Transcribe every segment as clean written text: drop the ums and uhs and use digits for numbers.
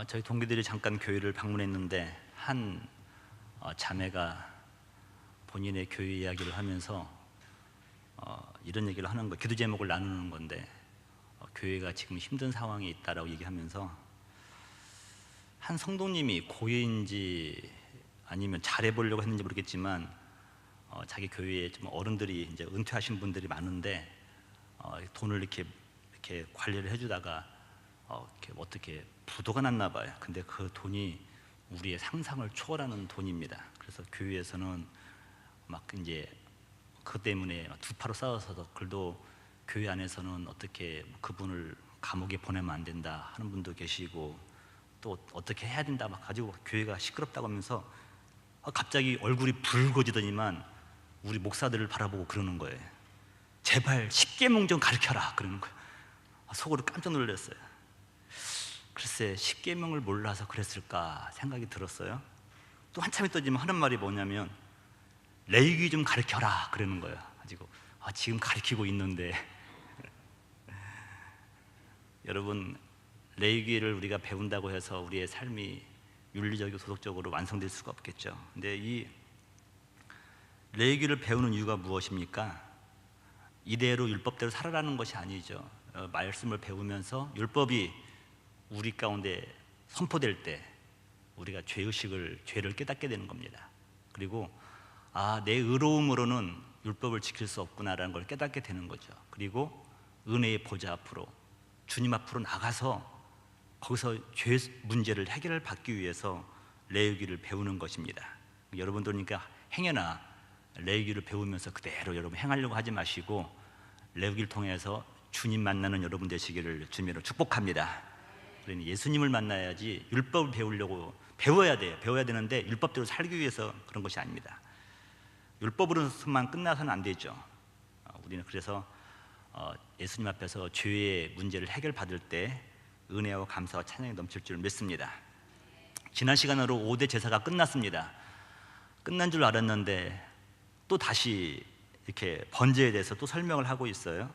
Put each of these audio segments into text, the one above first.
저희 동기들이 잠깐 교회를 방문했는데 한 자매가 본인의 교회 이야기를 하면서 이런 얘기를 하는 거예요. 기도 제목을 나누는 건데 교회가 지금 힘든 상황에 있다라고 얘기하면서 한 성도님이 고해인지 아니면 잘해보려고 했는지 모르겠지만 자기 교회에 좀 어른들이 이제 은퇴하신 분들이 많은데 돈을 이렇게 관리를 해주다가 어떻게 부도가 났나 봐요. 근데 그 돈이 우리의 상상을 초월하는 돈입니다. 그래서 교회에서는 막 이제 그 때문에 두 팔로 싸워서 그래도 교회 안에서는 어떻게 그분을 감옥에 보내면 안 된다 하는 분도 계시고 또 어떻게 해야 된다 막 가지고 교회가 시끄럽다고 하면서 갑자기 얼굴이 붉어지더니만 우리 목사들을 바라보고 그러는 거예요. 제발 십계명 좀 가르쳐라 그러는 거예요. 속으로 깜짝 놀랐어요. 글쎄 십계명을 몰라서 그랬을까 생각이 들었어요. 또 한참 있더니만 하는 말이 뭐냐면 레위기 좀 가르쳐라 그러는 거예요. 가지고 지금 가르치고 있는데 여러분 레위기를 우리가 배운다고 해서 우리의 삶이 윤리적이고 도덕적으로 완성될 수가 없겠죠. 근데 이 레위기를 배우는 이유가 무엇입니까? 이대로 율법대로 살아라는 것이 아니죠. 말씀을 배우면서 율법이 우리 가운데 선포될 때 우리가 죄를 깨닫게 되는 겁니다. 그리고 내 의로움으로는 율법을 지킬 수 없구나라는 걸 깨닫게 되는 거죠. 그리고 은혜의 보좌 앞으로 주님 앞으로 나가서 거기서 죄 문제를 해결받기 위해서 레위기를 배우는 것입니다. 여러분들 그러니까 행여나 레위기를 배우면서 그대로 여러분 행하려고 하지 마시고 레위기를 통해서 주님 만나는 여러분 되시기를 주님으로 축복합니다. 그러니 예수님을 만나야지 율법을 배워야 돼요. 배워야 되는데 율법대로 살기 위해서 그런 것이 아닙니다. 율법으로만 끝나서는 안 되죠. 우리는 그래서 예수님 앞에서 죄의 문제를 해결받을 때 은혜와 감사와 찬양이 넘칠 줄 믿습니다. 지난 시간으로 5대 제사가 끝났습니다. 끝난 줄 알았는데 또 다시 이렇게 번제에 대해서 또 설명을 하고 있어요.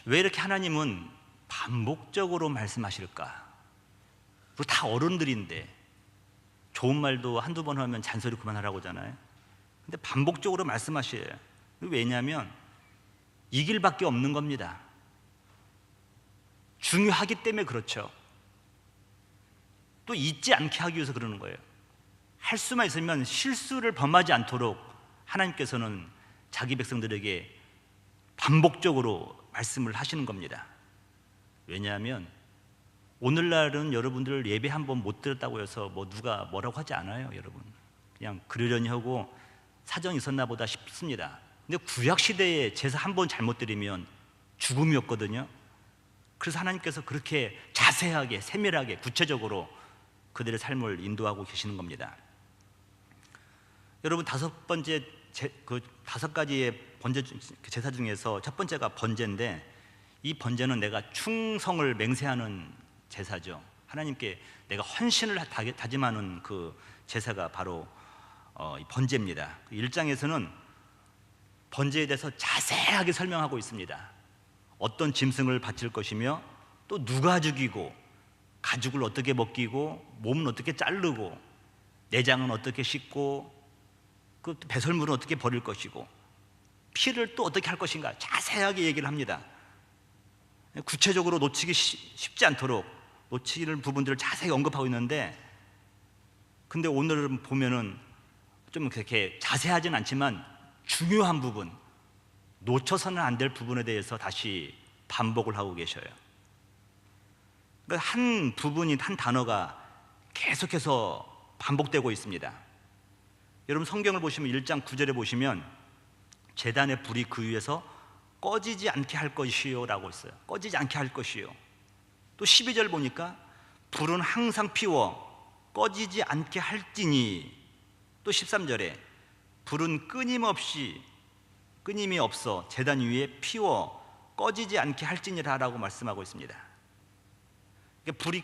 왜 이렇게 하나님은 반복적으로 말씀하실까? 그리고 다 어른들인데 좋은 말도 한두 번 하면 잔소리 그만하라고 하잖아요. 근데 반복적으로 말씀하셔요. 왜냐하면 이 길밖에 없는 겁니다. 중요하기 때문에 그렇죠. 또 잊지 않게 하기 위해서 그러는 거예요. 할 수만 있으면 실수를 범하지 않도록 하나님께서는 자기 백성들에게 반복적으로 말씀을 하시는 겁니다. 왜냐하면 오늘날은 여러분들 예배 한 번 못 들었다고 해서 누가 뭐라고 하지 않아요. 여러분 그냥 그러려니 하고 사정이 있었나 보다 싶습니다. 근데 구약시대에 제사 한 번 잘못 드리면 죽음이었거든요. 그래서 하나님께서 그렇게 자세하게 세밀하게 구체적으로 그들의 삶을 인도하고 계시는 겁니다. 여러분 다섯 가지의 번제 제사 중에서 첫 번째가 번제인데 이 번제는 내가 충성을 맹세하는 제사죠. 하나님께 내가 헌신을 다짐하는 그 제사가 바로 번제입니다. 1장에서는 번제에 대해서 자세하게 설명하고 있습니다. 어떤 짐승을 바칠 것이며 또 누가 죽이고 가죽을 어떻게 벗기고 몸은 어떻게 자르고 내장은 어떻게 씻고 그 배설물은 어떻게 버릴 것이고 피를 또 어떻게 할 것인가 자세하게 얘기를 합니다. 구체적으로 놓치기 쉽지 않도록 놓치는 부분들을 자세히 언급하고 있는데 근데 오늘은 보면은 좀 그렇게 자세하진 않지만 중요한 부분 놓쳐서는 안 될 부분에 대해서 다시 반복을 하고 계셔요. 그러니까 한 부분이 한 단어가 계속해서 반복되고 있습니다. 여러분 성경을 보시면 1장 9절에 보시면 제단의 불이 그 위에서 꺼지지 않게 할 것이요 라고 있어요. 꺼지지 않게 할 것이요. 또 12절 보니까 불은 항상 피워 꺼지지 않게 할지니 또 13절에 불은 끊임이 없어 제단 위에 피워 꺼지지 않게 할지니라 라고 말씀하고 있습니다. 그러니까 불이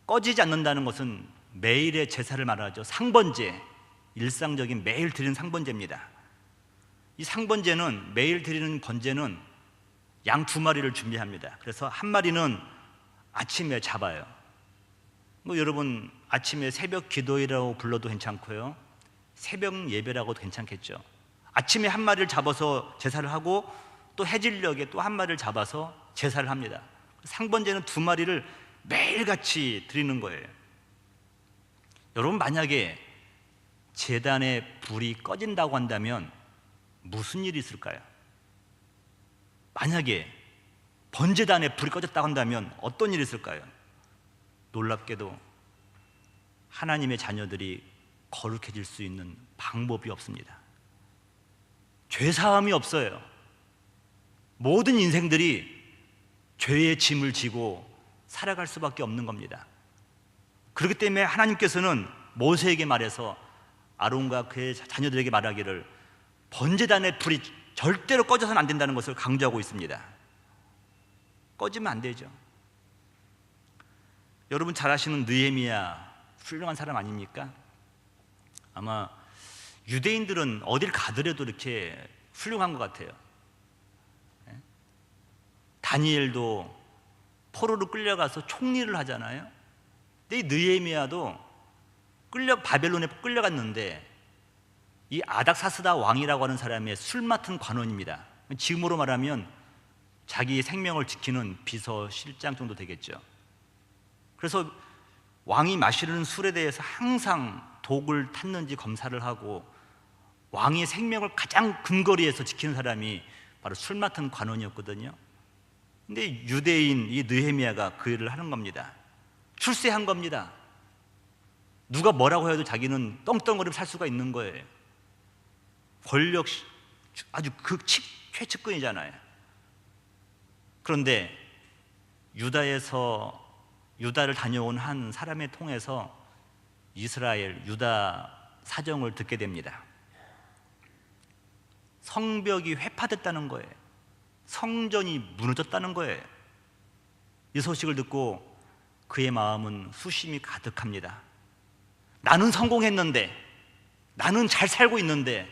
꺼지지 않는다는 것은 매일의 제사를 말하죠. 상번제, 일상적인 매일 드리는 상번제입니다. 이 상번제는 매일 드리는 번제는 양 2마리를 준비합니다. 그래서 한 마리는 아침에 잡아요. 뭐 여러분 아침에 새벽 기도회라고 불러도 괜찮고요, 새벽 예배라고도 괜찮겠죠. 아침에 한 마리를 잡아서 제사를 하고 또 해질녘에 또 한 마리를 잡아서 제사를 합니다. 상번제는 2마리를 매일같이 드리는 거예요. 여러분, 만약에 제단에 불이 꺼진다고 한다면 무슨 일이 있을까요? 만약에 번제단에 불이 꺼졌다고 한다면 어떤 일이 있을까요? 놀랍게도 하나님의 자녀들이 거룩해질 수 있는 방법이 없습니다. 죄사함이 없어요. 모든 인생들이 죄의 짐을 지고 살아갈 수밖에 없는 겁니다. 그렇기 때문에 하나님께서는 모세에게 말해서 아론과 그의 자녀들에게 말하기를 번제단의 불이 절대로 꺼져서는 안 된다는 것을 강조하고 있습니다. 꺼지면 안 되죠. 여러분 잘 아시는 느헤미야, 훌륭한 사람 아닙니까? 아마 유대인들은 어딜 가더라도 이렇게 훌륭한 것 같아요. 다니엘도 포로로 끌려가서 총리를 하잖아요. 근데 이 느헤미야도 바벨론에 끌려갔는데 이 아닥사스다 왕이라고 하는 사람의 술 맡은 관원입니다. 지금으로 말하면 자기 생명을 지키는 비서실장 정도 되겠죠. 그래서 왕이 마시는 술에 대해서 항상 독을 탔는지 검사를 하고 왕의 생명을 가장 근거리에서 지키는 사람이 바로 술 맡은 관원이었거든요. 근데 유대인 이 느헤미야가 그 일을 하는 겁니다. 출세한 겁니다. 누가 뭐라고 해도 자기는 떵떵거리며 살 수가 있는 거예요. 권력 아주 최측근이잖아요. 그런데 유다를 다녀온 한 사람을 통해서 이스라엘, 유다 사정을 듣게 됩니다. 성벽이 회파됐다는 거예요. 성전이 무너졌다는 거예요. 이 소식을 듣고 그의 마음은 수심이 가득합니다. 나는 성공했는데, 나는 잘 살고 있는데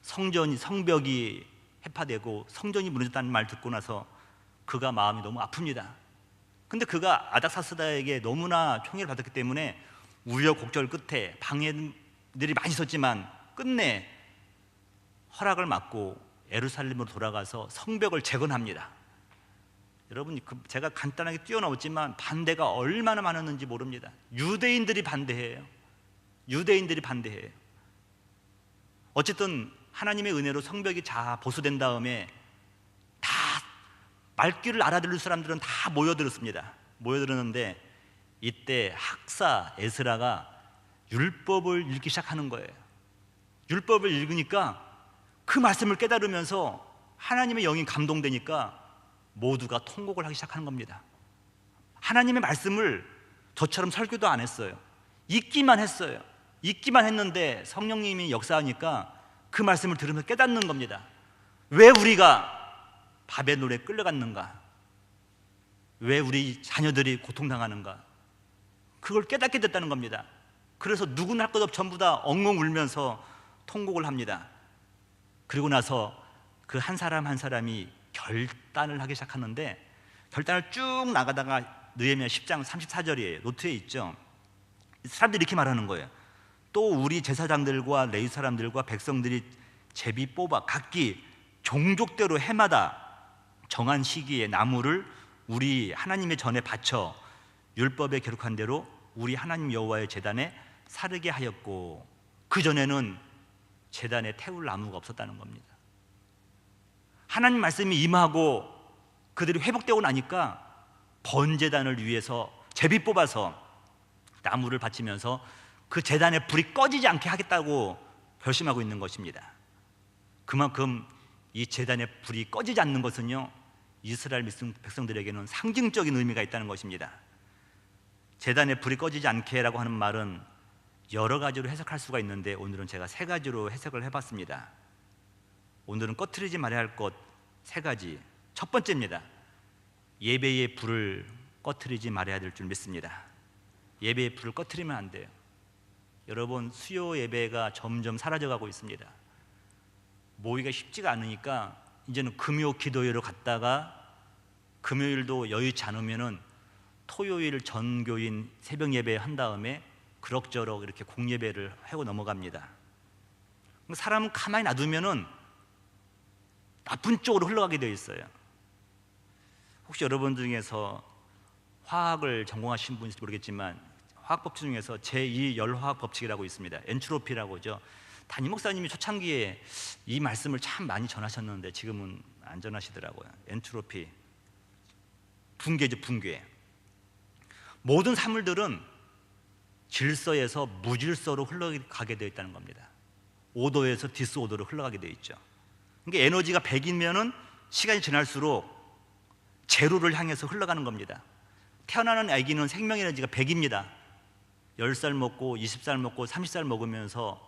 성벽이 해파되고 성전이 무너졌다는 말 듣고 나서 그가 마음이 너무 아픕니다. 근데 그가 아닥사스다에게 너무나 총애를 받았기 때문에 우여곡절 끝에 방해들이 많이 있었지만 끝내 허락을 받고 예루살렘으로 돌아가서 성벽을 재건합니다. 여러분, 제가 간단하게 뛰어넘었지만 반대가 얼마나 많았는지 모릅니다. 유대인들이 반대해요. 어쨌든 하나님의 은혜로 성벽이 다 보수된 다음에 다 말귀를 알아들을 사람들은 다 모여들었는데 이때 학사 에스라가 율법을 읽기 시작하는 거예요. 율법을 읽으니까 그 말씀을 깨달으면서 하나님의 영이 감동되니까 모두가 통곡을 하기 시작하는 겁니다. 하나님의 말씀을 저처럼 설교도 안 했어요. 읽기만 했어요. 읽기만 했는데 성령님이 역사하니까 그 말씀을 들으면서 깨닫는 겁니다. 왜 우리가 바벨론에 끌려갔는가? 왜 우리 자녀들이 고통당하는가? 그걸 깨닫게 됐다는 겁니다. 그래서 누구나 할 것 없이 전부 다 엉엉 울면서 통곡을 합니다. 그리고 나서 그 한 사람 한 사람이 결단을 하기 시작하는데, 결단을 쭉 나가다가 느헤미야 10장 34절이에요. 노트에 있죠. 사람들이 이렇게 말하는 거예요. 또 우리 제사장들과 레위 사람들과 백성들이 제비 뽑아 각기 종족대로 해마다 정한 시기에 나무를 우리 하나님의 전에 바쳐 율법에 기록한 대로 우리 하나님 여호와의 제단에 사르게 하였고, 그 전에는 제단에 태울 나무가 없었다는 겁니다. 하나님 말씀이 임하고 그들이 회복되고 나니까 번제단을 위해서 제비 뽑아서 나무를 바치면서 그 제단에 불이 꺼지지 않게 하겠다고 결심하고 있는 것입니다. 그만큼 이 제단에 불이 꺼지지 않는 것은요, 이스라엘 백성들에게는 상징적인 의미가 있다는 것입니다. 제단에 불이 꺼지지 않게라고 하는 말은 여러 가지로 해석할 수가 있는데 오늘은 제가 3가지로 해석을 해봤습니다. 오늘은 꺼트리지 말아야 할 것 3가지. 첫 번째입니다. 예배의 불을 꺼트리지 말아야 될 줄 믿습니다. 예배의 불을 꺼트리면 안 돼요. 여러분, 수요 예배가 점점 사라져가고 있습니다. 모이기가 쉽지가 않으니까 이제는 금요 기도회로 갔다가 금요일도 여의치 않으면은 토요일 전교인 새벽 예배 한 다음에 그럭저럭 이렇게 공예배를 하고 넘어갑니다. 사람은 가만히 놔두면은 나쁜 쪽으로 흘러가게 되어 있어요. 혹시 여러분 중에서 화학을 전공하신 분인지 모르겠지만 화학 법칙 중에서 제2 열화학 법칙이라고 있습니다. 엔트로피라고 하죠. 담임 목사님이 초창기에 이 말씀을 참 많이 전하셨는데 지금은 안 전하시더라고요. 엔트로피, 붕괴죠, 붕괴. 모든 사물들은 질서에서 무질서로 흘러가게 되어 있다는 겁니다. 오더에서 디스오더로 흘러가게 되어 있죠. 그러니까 에너지가 100이면은 시간이 지날수록 제로를 향해서 흘러가는 겁니다. 태어나는 아기는 생명 에너지가 100입니다. 10살 먹고 20살 먹고 30살 먹으면서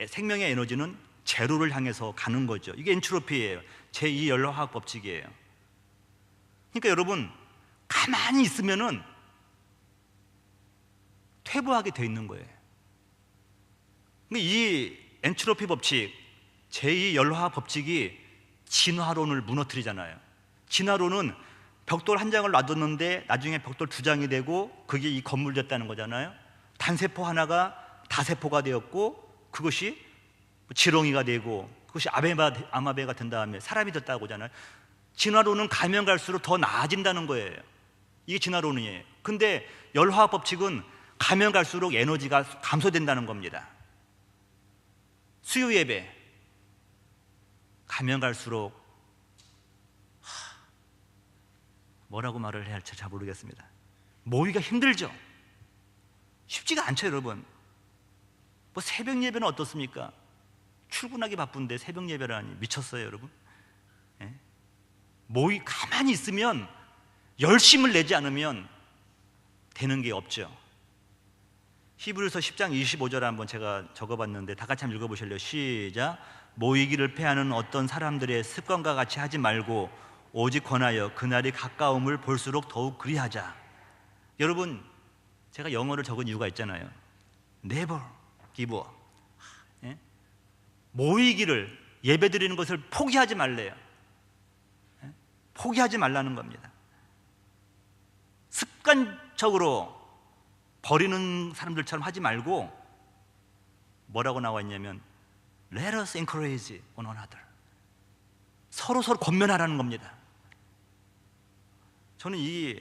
생명의 에너지는 제로를 향해서 가는 거죠. 이게 엔트로피예요. 제2 열화학 법칙이에요. 그러니까 여러분 가만히 있으면은 퇴보하게 돼 있는 거예요. 이 엔트로피 법칙, 제2 열화학 법칙이 진화론을 무너뜨리잖아요. 진화론은 벽돌 한 장을 놔뒀는데 나중에 벽돌 2장이 되고 그게 이 건물 됐다는 거잖아요. 단세포 하나가 다세포가 되었고 그것이 지렁이가 되고 그것이 아마베가 된 다음에 사람이 됐다고 하잖아요. 진화론은 가면 갈수록 더 나아진다는 거예요. 이게 진화론이에요. 근데 열화학 법칙은 가면 갈수록 에너지가 감소된다는 겁니다. 수요 예배 가면 갈수록 뭐라고 말을 해야 할지 잘 모르겠습니다. 모이기가 힘들죠. 쉽지가 않죠, 여러분. 뭐 새벽 예배는 어떻습니까? 출근하기 바쁜데 새벽 예배라니 미쳤어요, 여러분. 예? 가만히 있으면 열심을 내지 않으면 되는 게 없죠. 히브리서 10장 25절 한번 제가 적어봤는데 다 같이 한번 읽어보실래요? 시작. 모이기를 패하는 어떤 사람들의 습관과 같이 하지 말고 오직 권하여 그날이 가까움을 볼수록 더욱 그리하자. 여러분 제가 영어를 적은 이유가 있잖아요. Never give up. 예? 모이기를 예배드리는 것을 포기하지 말래요. 예? 포기하지 말라는 겁니다. 습관적으로 버리는 사람들처럼 하지 말고 뭐라고 나와 있냐면 Let us encourage one another. 서로 권면하라는 겁니다. 저는 이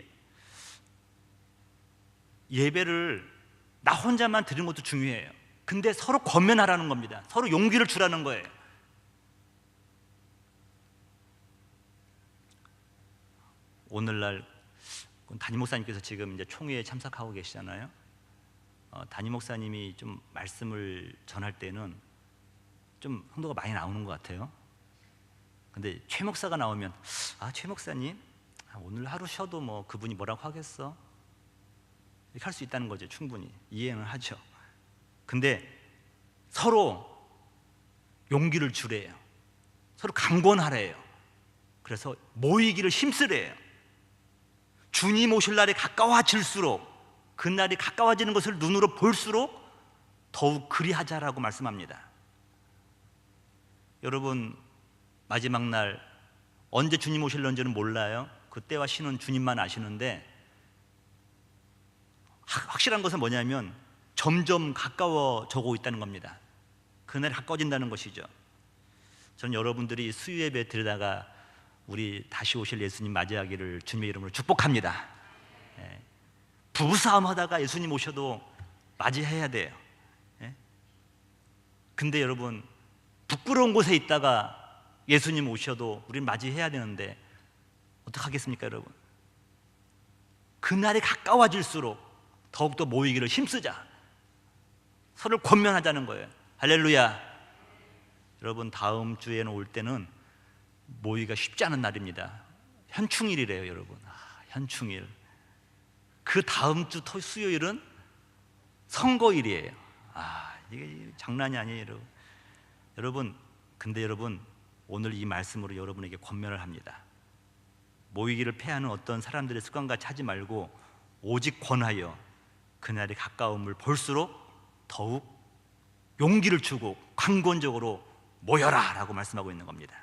예배를 나 혼자만 드리는 것도 중요해요. 근데 서로 권면하라는 겁니다. 서로 용기를 주라는 거예요. 오늘날 담임 목사님께서 지금 이제 총회에 참석하고 계시잖아요. 담임 목사님이 좀 말씀을 전할 때는 좀 흥도가 많이 나오는 것 같아요. 근데 최 목사가 나오면 최 목사님 오늘 하루 쉬어도 뭐 그분이 뭐라고 하겠어? 이렇게 할 수 있다는 거죠. 충분히 이해는 하죠. 근데 서로 용기를 주래요. 서로 강권하래요. 그래서 모이기를 힘쓰래요. 주님 오실 날이 가까워질수록 그 날이 가까워지는 것을 눈으로 볼수록 더욱 그리하자라고 말씀합니다. 여러분 마지막 날 언제 주님 오실런지는 몰라요. 그때와 시는 주님만 아시는데 확실한 것은 뭐냐면 점점 가까워져고 있다는 겁니다. 그날이 가까워진다는 것이죠. 저는 여러분들이 수요 예배 드리다가 우리 다시 오실 예수님 맞이하기를 주님의 이름으로 축복합니다. 부부싸움 하다가 예수님 오셔도 맞이해야 돼요. 근데 여러분 부끄러운 곳에 있다가 예수님 오셔도 우리는 맞이해야 되는데 어떡하겠습니까, 여러분? 그날이 가까워질수록 더욱더 모이기를 힘쓰자. 서로를 권면하자는 거예요. 할렐루야. 여러분 다음 주에는 올 때는 모이기가 쉽지 않은 날입니다. 현충일이래요, 여러분. 현충일. 그 다음 주 수요일은 선거일이에요. 이게 장난이 아니에요, 여러분. 근데 여러분 오늘 이 말씀으로 여러분에게 권면을 합니다. 모이기를 패하는 어떤 사람들의 습관같이 하지 말고 오직 권하여 그날이 가까움을 볼수록 더욱 용기를 주고 강권적으로 모여라 라고 말씀하고 있는 겁니다.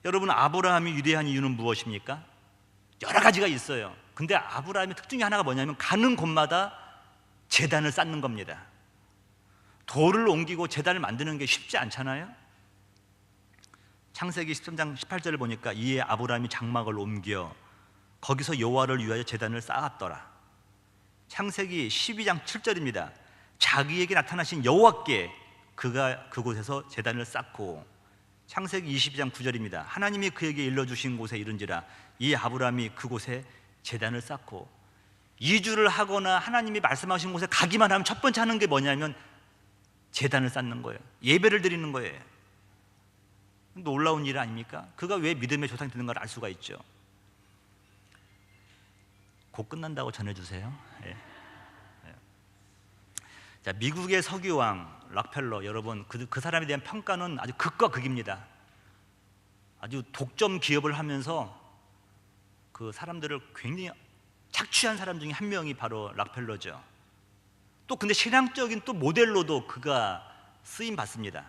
여러분 아브라함이 위대한 이유는 무엇입니까? 여러 가지가 있어요. 근데 아브라함의 특징이 하나가 뭐냐면 가는 곳마다 제단을 쌓는 겁니다. 돌을 옮기고 제단을 만드는 게 쉽지 않잖아요. 창세기 13장 18절을 보니까 이에 아브라함이 장막을 옮겨 거기서 여호와를 위하여 제단을 쌓았더라. 창세기 12장 7절입니다. 자기에게 나타나신 여호와께 그가 그곳에서 제단을 쌓고, 창세기 22장 9절입니다. 하나님이 그에게 일러주신 곳에 이른지라 이 아브라함이 그곳에 제단을 쌓고, 이주를 하거나 하나님이 말씀하신 곳에 가기만 하면 첫 번째 하는 게 뭐냐면 제단을 쌓는 거예요. 예배를 드리는 거예요. 놀라운 일 아닙니까? 그가 왜 믿음의 조상이 되는가를 알 수가 있죠. 곧 끝난다고 전해주세요. 예. 자, 미국의 석유왕 락펠러, 여러분 그 사람에 대한 평가는 아주 극과 극입니다. 아주 독점 기업을 하면서 그 사람들을 굉장히 착취한 사람 중에 한 명이 바로 락펠러죠. 또 근데 신앙적인 또 모델로도 그가 쓰임 받습니다.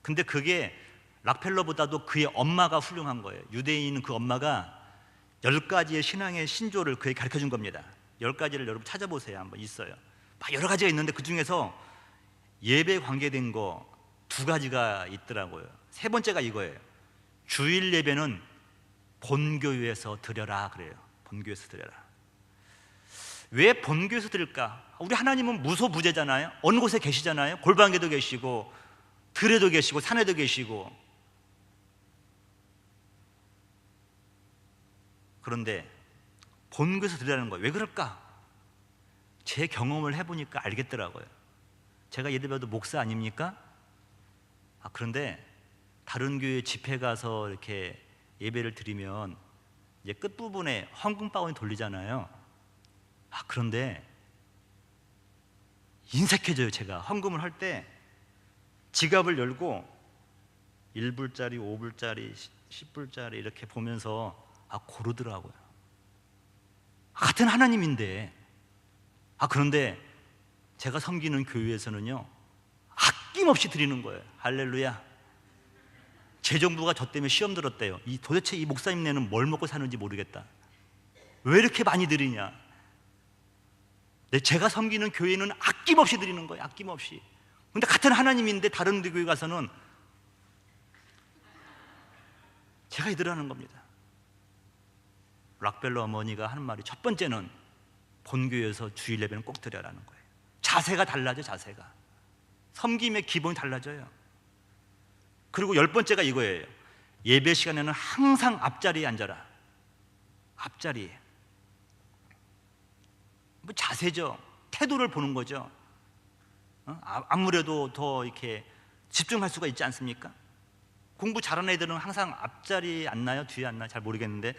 근데 그게 락펠러보다도 그의 엄마가 훌륭한 거예요. 유대인은 그 엄마가 10가지의 신앙의 신조를 그에게 가르쳐 준 겁니다. 10가지를 여러분 찾아보세요. 한번 있어요. 막 여러 가지가 있는데 그 중에서 예배 관계된 거 2가지가 있더라고요. 3번째가 이거예요. 주일 예배는 본교회에서 드려라 그래요. 본교회에서 드려라. 왜 본교회에서 드릴까? 우리 하나님은 무소부재잖아요. 어느 곳에 계시잖아요. 골방에도 계시고 들에도 계시고 산에도 계시고. 그런데 본교회에서 드리라는 거예요. 왜 그럴까? 제 경험을 해보니까 알겠더라고요. 제가 예를 들어도 목사 아닙니까? 그런데 다른 교회 집회 가서 이렇게 예배를 드리면 이제 끝부분에 헌금바구니 돌리잖아요. 그런데 인색해져요. 제가 헌금을 할 때 지갑을 열고 1불짜리, 5불짜리, 10불짜리 이렇게 보면서 고르더라고요. 같은 하나님인데. 그런데 제가 섬기는 교회에서는요 아낌없이 드리는 거예요. 할렐루야. 재정부가 저 때문에 시험 들었대요. 도대체 이 목사님네는 뭘 먹고 사는지 모르겠다. 왜 이렇게 많이 드리냐. 제가 섬기는 교회는 아낌없이 드리는 거예요. 아낌없이. 근데 같은 하나님인데 다른 교회 가서는 제가 이들하는 겁니다. 락벨러 어머니가 하는 말이, 첫 번째는 본교회에서 주일 예배는 꼭 드려라는 거예요. 자세가 달라져. 자세가 섬김의 기본이 달라져요. 그리고 10번째가 이거예요. 예배 시간에는 항상 앞자리에 앉아라. 앞자리에. 자세죠. 태도를 보는 거죠. 아무래도 더 이렇게 집중할 수가 있지 않습니까? 공부 잘하는 애들은 항상 앞자리에 앉나요? 뒤에 앉나요? 잘 모르겠는데,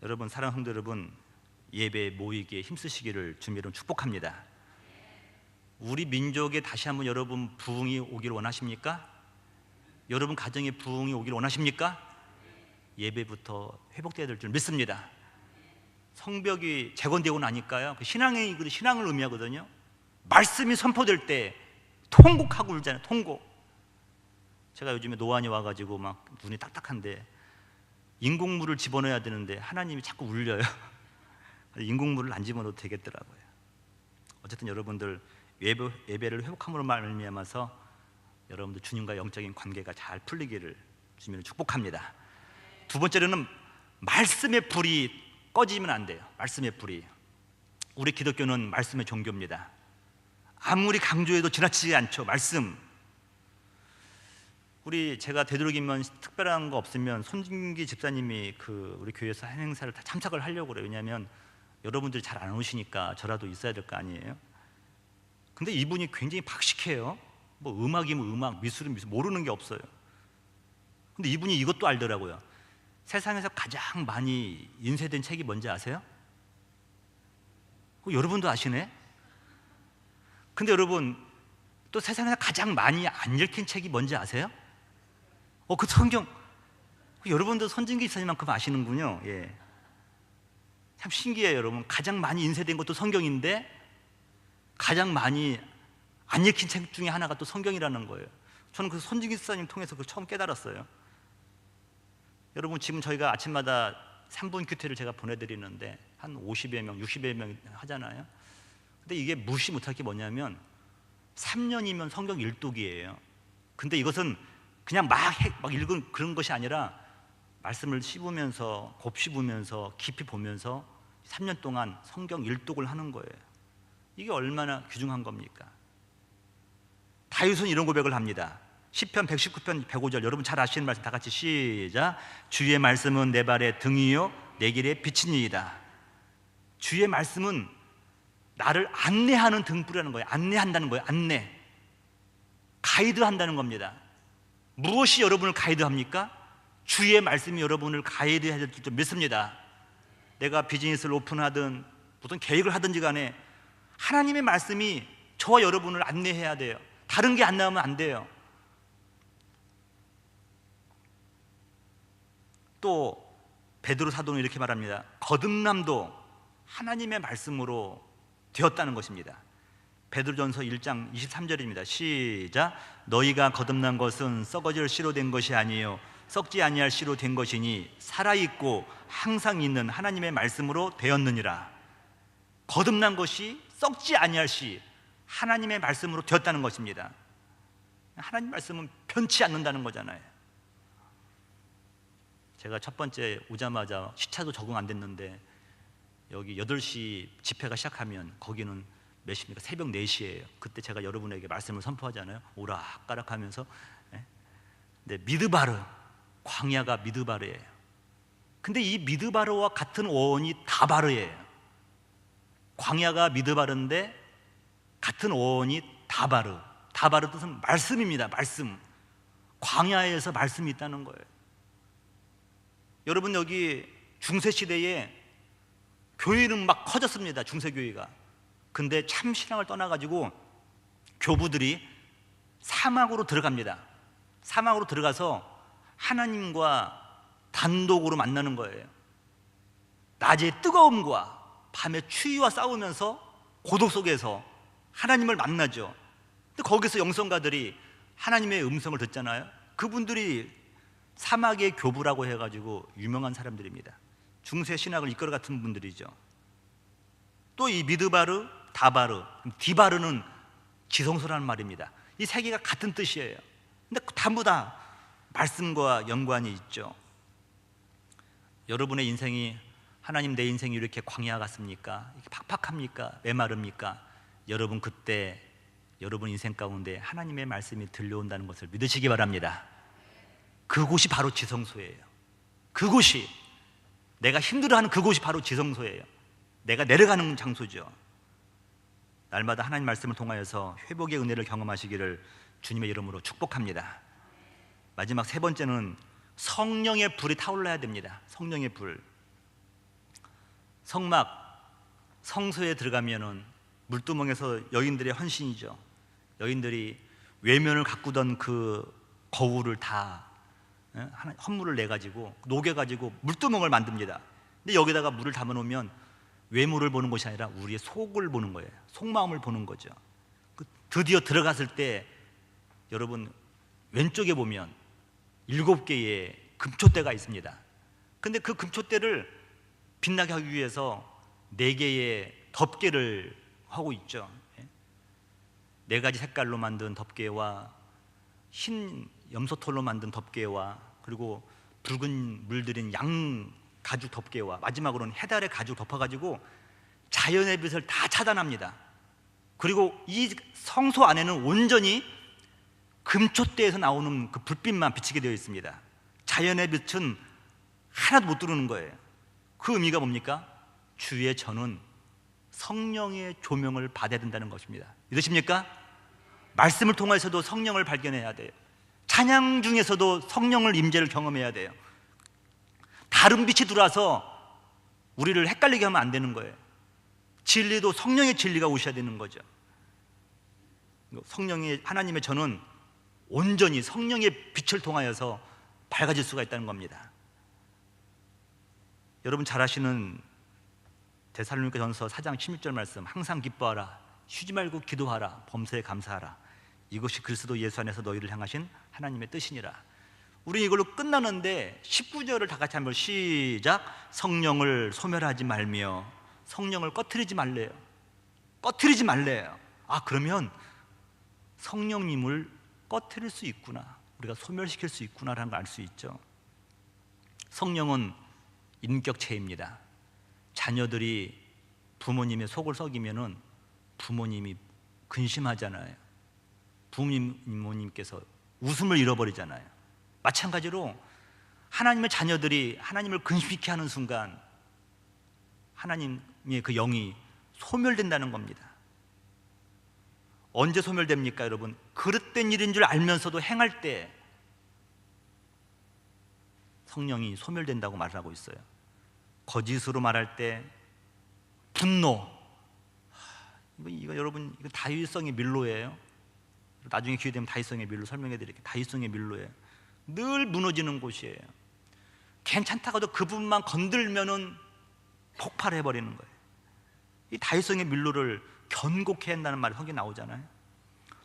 여러분, 사랑하는 성도 여러분, 예배 모이기에 힘쓰시기를 주님으로 축복합니다. 우리 민족에 다시 한번 여러분 부흥이 오기를 원하십니까? 여러분 가정에 부흥이 오기를 원하십니까? 예배부터 회복되어야 될 줄 믿습니다. 성벽이 재건되고 나니까요, 그 신앙을 의미하거든요. 말씀이 선포될 때 통곡하고 울잖아요. 통곡. 제가 요즘에 노안이 와가지고 막 눈이 딱딱한데 인공물을 집어넣어야 되는데 하나님이 자꾸 울려요. 인공물을 안 집어넣어도 되겠더라고요. 어쨌든 여러분들 예배를 회복함으로 말미암아서 여러분들 주님과 영적인 관계가 잘 풀리기를 주님으로 축복합니다. 2번째로는 말씀의 불이 꺼지면 안 돼요. 말씀의 불이. 우리 기독교는 말씀의 종교입니다. 아무리 강조해도 지나치지 않죠. 말씀. 제가 되도록이면 특별한 거 없으면 손진기 집사님이 우리 교회에서 한 행사를 다 참석을 하려고 그래요. 왜냐하면 여러분들이 잘 안 오시니까 저라도 있어야 될 거 아니에요. 근데 이분이 굉장히 박식해요. 음악이면 음악, 미술은 미술, 모르는 게 없어요. 근데 이분이 이것도 알더라고요. 세상에서 가장 많이 인쇄된 책이 뭔지 아세요? 여러분도 아시네? 근데 여러분, 또 세상에서 가장 많이 안 읽힌 책이 뭔지 아세요? 그 성경. 여러분도 손진기 집사님만큼 아시는군요. 예. 참 신기해요, 여러분. 가장 많이 인쇄된 것도 성경인데 가장 많이 안 읽힌 책 중에 하나가 또 성경이라는 거예요. 저는 손진기 집사님 통해서 그걸 처음 깨달았어요. 여러분 지금 저희가 아침마다 3분 큐티를 제가 보내드리는데 한 50여 명, 60여 명 하잖아요. 근데 이게 무시 못할 게 뭐냐면 3년이면 성경 일독이에요. 근데 이것은 그냥 막 읽은 그런 것이 아니라 말씀을 씹으면서 곱씹으면서 깊이 보면서 3년 동안 성경 일독을 하는 거예요. 이게 얼마나 귀중한 겁니까? 다윗은 이런 고백을 합니다. 시편 119편 105절, 여러분 잘 아시는 말씀 다 같이 시작. 주의 말씀은 내 발의 등이요 내 길의 빛이니이다. 주의 말씀은 나를 안내하는 등불이라는 거예요. 안내한다는 거예요. 안내, 가이드한다는 겁니다. 무엇이 여러분을 가이드합니까? 주의 말씀이 여러분을 가이드해야 될 줄 믿습니다. 내가 비즈니스를 오픈하든 무슨 계획을 하든지 간에 하나님의 말씀이 저와 여러분을 안내해야 돼요. 다른 게 안 나오면 안 돼요. 또 베드로 사도는 이렇게 말합니다. 거듭남도 하나님의 말씀으로 되었다는 것입니다. 베드로전서 1장 23절입니다. 시작. 너희가 거듭난 것은 썩어질 씨로 된 것이 아니요 썩지 아니할 씨로 된 것이니 살아있고 항상 있는 하나님의 말씀으로 되었느니라. 거듭난 것이 썩지 아니할 씨, 하나님의 말씀으로 되었다는 것입니다. 하나님 말씀은 변치 않는다는 거잖아요. 제가 첫 번째 오자마자 시차도 적응 안 됐는데 여기 8시 집회가 시작하면 거기는 몇 시입니까? 새벽 4시예요. 그때 제가 여러분에게 말씀을 선포하잖아요. 오락가락 하면서. 근데 미드바르, 광야가 미드바르예요. 근데 이 미드바르와 같은 어원이 다바르예요. 광야가 미드바르인데 같은 어원이 다바르. 다바르 뜻은 말씀입니다. 말씀. 광야에서 말씀이 있다는 거예요. 여러분 여기 중세시대에 교회는 막 커졌습니다. 중세교회가. 근데 참 신앙을 떠나가지고 교부들이 사막으로 들어갑니다. 사막으로 들어가서 하나님과 단독으로 만나는 거예요. 낮의 뜨거움과 밤의 추위와 싸우면서 고독 속에서 하나님을 만나죠. 근데 거기서 영성가들이 하나님의 음성을 듣잖아요. 그분들이 사막의 교부라고 해가지고 유명한 사람들입니다. 중세 신학을 이끌어 같은 분들이죠. 또 이 미드바르, 다바르, 디바르는 지성소라는 말입니다. 이 세 개가 같은 뜻이에요. 근데 전부 다 말씀과 연관이 있죠. 여러분의 인생이, 하나님 내 인생이 이렇게 광야 같습니까? 이렇게 팍팍합니까? 메마릅니까? 여러분 그때 여러분 인생 가운데 하나님의 말씀이 들려온다는 것을 믿으시기 바랍니다. 그곳이 바로 지성소예요. 그곳이, 내가 힘들어하는 그곳이 바로 지성소예요. 내가 내려가는 장소죠. 날마다 하나님 말씀을 통하여서 회복의 은혜를 경험하시기를 주님의 이름으로 축복합니다. 마지막 세 번째는 성령의 불이 타올라야 됩니다. 성령의 불. 성막, 성소에 들어가면은 물두멍에서 여인들의 헌신이죠. 여인들이 외면을 가꾸던 그 거울을 다 헌물을 내가지고 녹여가지고 물두멍을 만듭니다. 근데 여기다가 물을 담아놓으면 외모를 보는 것이 아니라 우리의 속을 보는 거예요. 속마음을 보는 거죠. 드디어 들어갔을 때 여러분 왼쪽에 보면 7개의 금초대가 있습니다. 근데 그 금초대를 빛나게 하기 위해서 4개의 덮개를 하고 있죠. 4가지 색깔로 만든 덮개와 흰 염소털로 만든 덮개와 그리고 붉은 물들인 양 가죽 덮개와 마지막으로는 해달의 가죽 덮어가지고 자연의 빛을 다 차단합니다. 그리고 이 성소 안에는 온전히 금초대에서 나오는 그 불빛만 비치게 되어 있습니다. 자연의 빛은 하나도 못 들어오는 거예요. 그 의미가 뭡니까? 주의 전은 성령의 조명을 받아야 된다는 것입니다. 믿으십니까? 말씀을 통해서도 성령을 발견해야 돼요. 찬양 중에서도 성령을 임재를 경험해야 돼요. 다른 빛이 들어와서 우리를 헷갈리게 하면 안 되는 거예요. 진리도 성령의 진리가 오셔야 되는 거죠. 성령의, 하나님의 전은 온전히 성령의 빛을 통하여서 밝아질 수가 있다는 겁니다. 여러분 잘 아시는 데살로니가전서 4장 16절 말씀, 항상 기뻐하라, 쉬지 말고 기도하라, 범사에 감사하라, 이것이 그리스도 예수 안에서 너희를 향하신 하나님의 뜻이니라. 우리 이걸로 끝나는데 19절을 다 같이 한번 시작. 성령을 소멸하지 말며 성령을 꺼트리지 말래요. 꺼트리지 말래요. 아, 그러면 성령님을 꺼트릴 수 있구나, 우리가 소멸시킬 수 있구나라는 걸 알 수 있죠. 성령은 인격체입니다. 자녀들이 부모님의 속을 썩이면은 부모님이 근심하잖아요. 부모님께서 웃음을 잃어버리잖아요. 마찬가지로 하나님의 자녀들이 하나님을 근심케 하는 순간 하나님의 그 영이 소멸된다는 겁니다. 언제 소멸됩니까, 여러분? 그릇된 일인 줄 알면서도 행할 때 성령이 소멸된다고 말을 하고 있어요. 거짓으로 말할 때, 분노, 이거 여러분, 이거 다윗성의 밀로예요. 나중에 기회 되면 다윗성의 밀로 설명해 드릴게요. 다윗성의 밀로예요. 늘 무너지는 곳이에요. 괜찮다고도 그 부분만 건들면은 폭발해 버리는 거예요. 이 다윗성의 밀로를 견고케 한다는 말이 성경에 나오잖아요.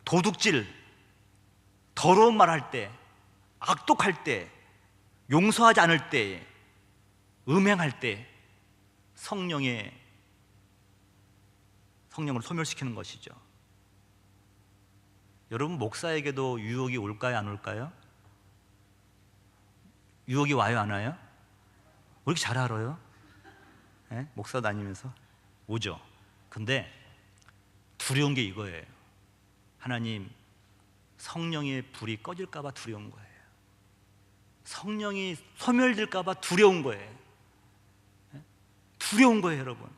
도둑질, 더러운 말 할 때, 악독할 때, 용서하지 않을 때, 음행할 때 성령을 소멸시키는 것이죠. 여러분, 목사에게도 유혹이 올까요, 안 올까요? 유혹이 와요, 안 와요? 왜 이렇게 잘 알아요? 네? 목사 다니면서 오죠. 근데 두려운 게 이거예요. 하나님, 성령의 불이 꺼질까 봐 두려운 거예요. 성령이 소멸될까 봐 두려운 거예요. 두려운 거예요, 여러분.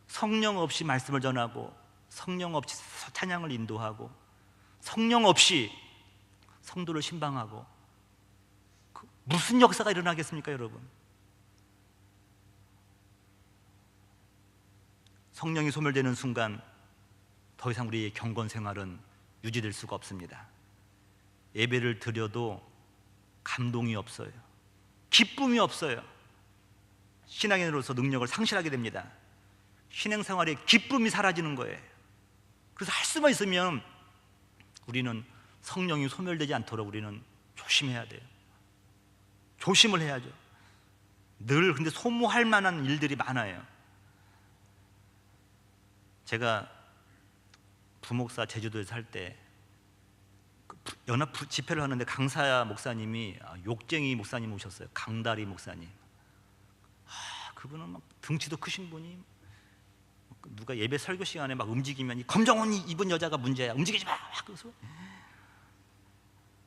성령 없이 말씀을 전하고, 성령 없이 찬양을 인도하고, 성령 없이 성도를 신방하고, 무슨 역사가 일어나겠습니까, 여러분? 성령이 소멸되는 순간 더 이상 우리의 경건 생활은 유지될 수가 없습니다. 예배를 드려도 감동이 없어요. 기쁨이 없어요. 신앙인으로서 능력을 상실하게 됩니다. 신앙생활의 기쁨이 사라지는 거예요. 그래서 할 수만 있으면 우리는 성령이 소멸되지 않도록 우리는 조심해야 돼요. 조심을 해야죠. 늘 근데 소모할 만한 일들이 많아요. 제가 부목사 제주도에 살 때 연합 집회를 하는데 강사야 목사님이 욕쟁이 목사님 오셨어요. 강다리 목사님. 그분은 막 등치도 크신 분이, 누가 예배 설교 시간에 막 움직이면 이 검정옷 입은 여자가 문제야, 움직이지 마. 그래서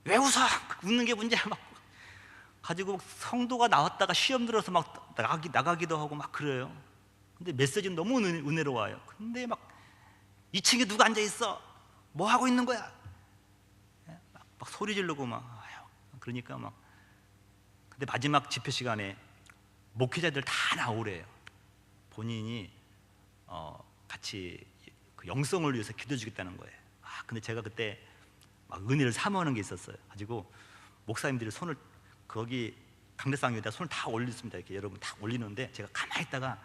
왜 웃어? 웃는 게 문제야. 막 가지고 성도가 나왔다가 시험 들어서 막 나가기도 하고 막 그래요. 근데 메시지는 너무 은혜로워요. 근데 막 2층에 누가 앉아 있어? 뭐 하고 있는 거야? 막 소리 지르고 막, 그러니까 막. 근데 마지막 집회 시간에 목회자들 다 나오래요. 본인이 같이 그 영성을 위해서 기도해 주겠다는 거예요. 근데 제가 그때 막 은혜를 사모하는 게 있었어요. 가지고 목사님들이 손을 거기 강대상 위에다 손을 다 올렸습니다. 이렇게 여러분 다 올리는데 제가 가만히 있다가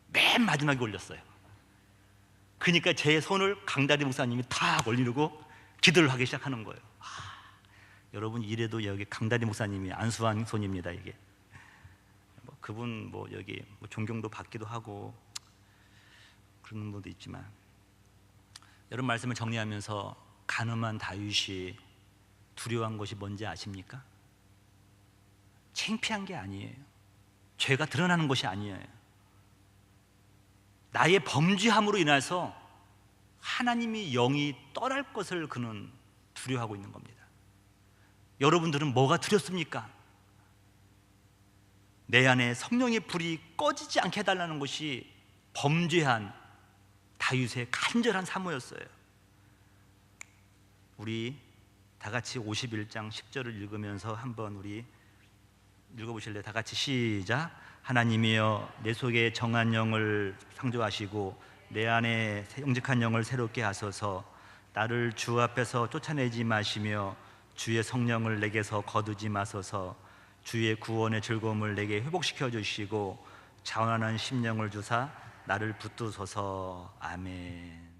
맨 마지막에 올렸어요. 그러니까 제 손을 강다리 목사님이 다 올리고 기도를 하기 시작하는 거예요. 여러분, 이래도 여기 강다리 목사님이 안수한 손입니다. 이게 그분 여기 존경도 받기도 하고 그런 분도 있지만, 여러분 말씀을 정리하면서 간음한 다윗이 두려워한 것이 뭔지 아십니까? 창피한 게 아니에요. 죄가 드러나는 것이 아니에요. 나의 범죄함으로 인해서 하나님이 영이 떠날 것을 그는 두려워하고 있는 겁니다. 여러분들은 뭐가 두렵습니까? 내 안에 성령의 불이 꺼지지 않게 해달라는 것이 범죄한 다윗의 간절한 사모였어요. 우리 다 같이 51장 10절을 읽으면서 한번 우리 읽어보실래요? 다 같이 시작. 하나님이여, 내 속에 정한 영을 창조하시고 내 안에 영직한 영을 새롭게 하소서. 나를 주 앞에서 쫓아내지 마시며 주의 성령을 내게서 거두지 마소서. 주의 구원의 즐거움을 내게 회복시켜 주시고 자원하는 심령을 주사 나를 붙드소서. 아멘.